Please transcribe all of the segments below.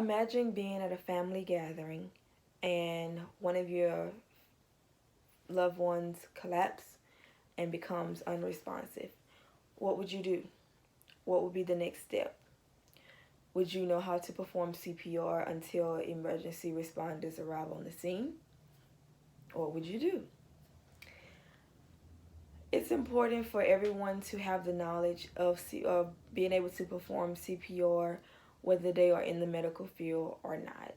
Imagine being at a family gathering and one of your loved ones collapse and becomes unresponsive. What would you do? What would be the next step? Would you know how to perform CPR until emergency responders arrive on the scene? Or what would you do? It's important for everyone to have the knowledge of being able to perform CPR whether they are in the medical field or not.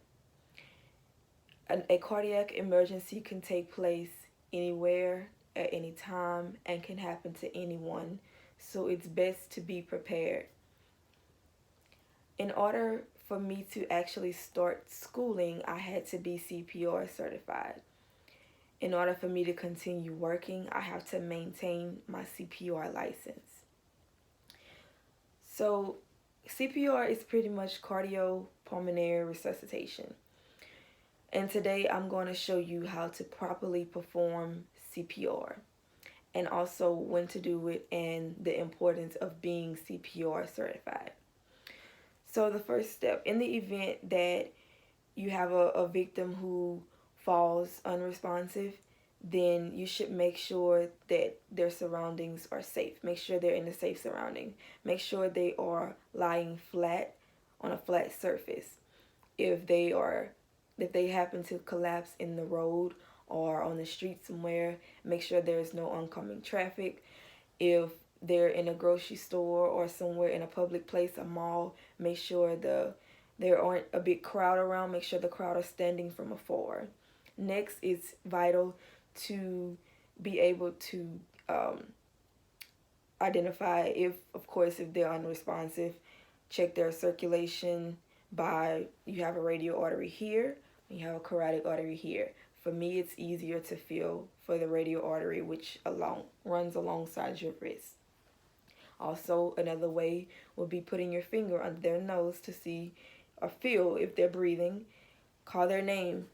A cardiac emergency can take place anywhere at any time and can happen to anyone, so it's best to be prepared. In order for me to actually start schooling, I had to be CPR certified. In order for me to continue working, I have to maintain my CPR license. So, CPR is pretty much cardiopulmonary resuscitation. And today I'm going to show you how to properly perform CPR and also when to do it and the importance of being CPR certified. So the first step, in the event that you have a victim who falls unresponsive, then you should make sure that their surroundings are safe. Make sure they're in a safe surrounding. Make sure they are lying flat on a flat surface. If they happen to collapse in the road or on the street somewhere, make sure there's no oncoming traffic. If they're in a grocery store or somewhere in a public place, a mall, make sure there aren't a big crowd around. Make sure the crowd are standing from afar. Next, it's vital to be able to identify if they're unresponsive. Check their circulation by, you have a radial artery here, you have a carotid artery here. For me, it's easier to feel for the radial artery, which runs alongside your wrist. Also, another way would be putting your finger under their nose to see or feel if they're breathing. Call their name.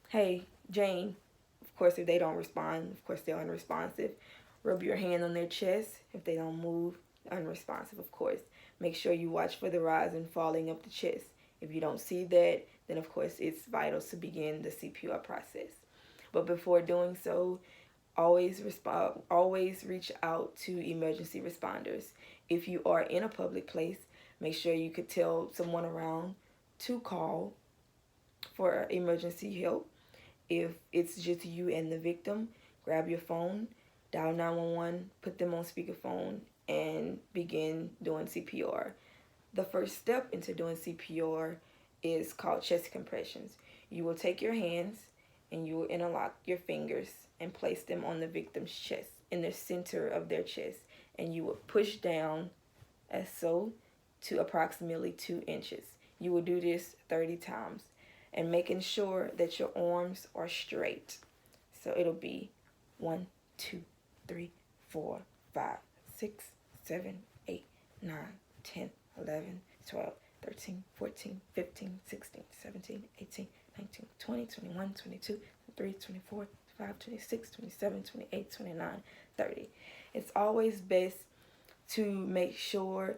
Hey, Jane. Of course, if they don't respond, of course, they're unresponsive. Rub your hand on their chest. If they don't move, unresponsive, of course. Make sure you watch for the rise and falling of the chest. If you don't see that, then of course it's vital to begin the CPR process. But before doing so, always reach out to emergency responders. If you are in a public place, make sure you could tell someone around to call for emergency help. If it's just you and the victim, grab your phone, dial 911, put them on speakerphone, and begin doing CPR. The first step into doing CPR is called chest compressions. You will take your hands and you will interlock your fingers and place them on the victim's chest, in the center of their chest, and you will push down as so to approximately 2 inches. You will do this 30 times and making sure that your arms are straight. So it'll be 1, 2, 3, 4, 5, 6, 7, 8, 9, 10, 11, 12, 13, 14, 15, 16, 17, 18, 19, 20, 21, 22, 23, 24, 25, 26, 27, 28, 29, 30. It's always best to make sure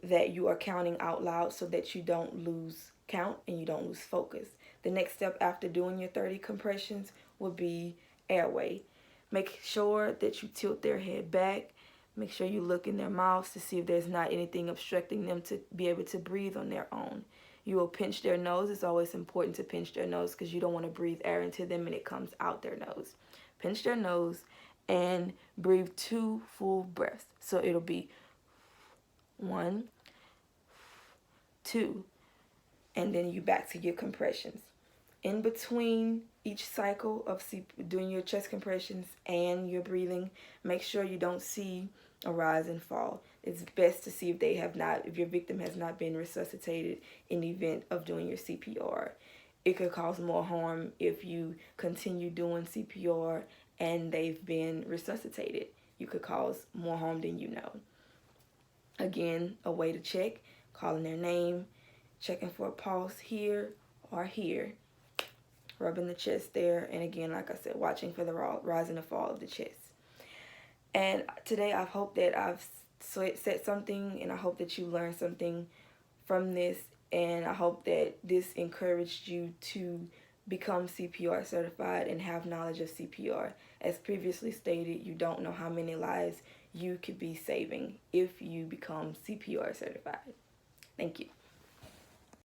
that you are counting out loud so that you don't lose count and you don't lose focus. The next step after doing your 30 compressions will be airway. Make sure that you tilt their head back. Make sure you look in their mouths to see if there's not anything obstructing them to be able to breathe on their own. You will pinch their nose. It's always important to pinch their nose because you don't want to breathe air into them and it comes out their nose. Pinch their nose and breathe 2 full breaths. So it'll be 1, 2, and then you back to your compressions. In between each cycle of doing your chest compressions and your breathing, make sure you don't see a rise and fall. It's best to see if your victim has not been resuscitated in the event of doing your CPR. It could cause more harm if you continue doing CPR and they've been resuscitated. You could cause more harm than you know. Again, a way to check, calling their name, checking for a pulse here or here, rubbing the chest there, and again, like I said, watching for the rise and the fall of the chest. And today I hope that I've said something, and I hope that you learned something from this. And I hope that this encouraged you to become CPR certified and have knowledge of CPR. As previously stated, you don't know how many lives you could be saving if you become CPR certified. Thank you.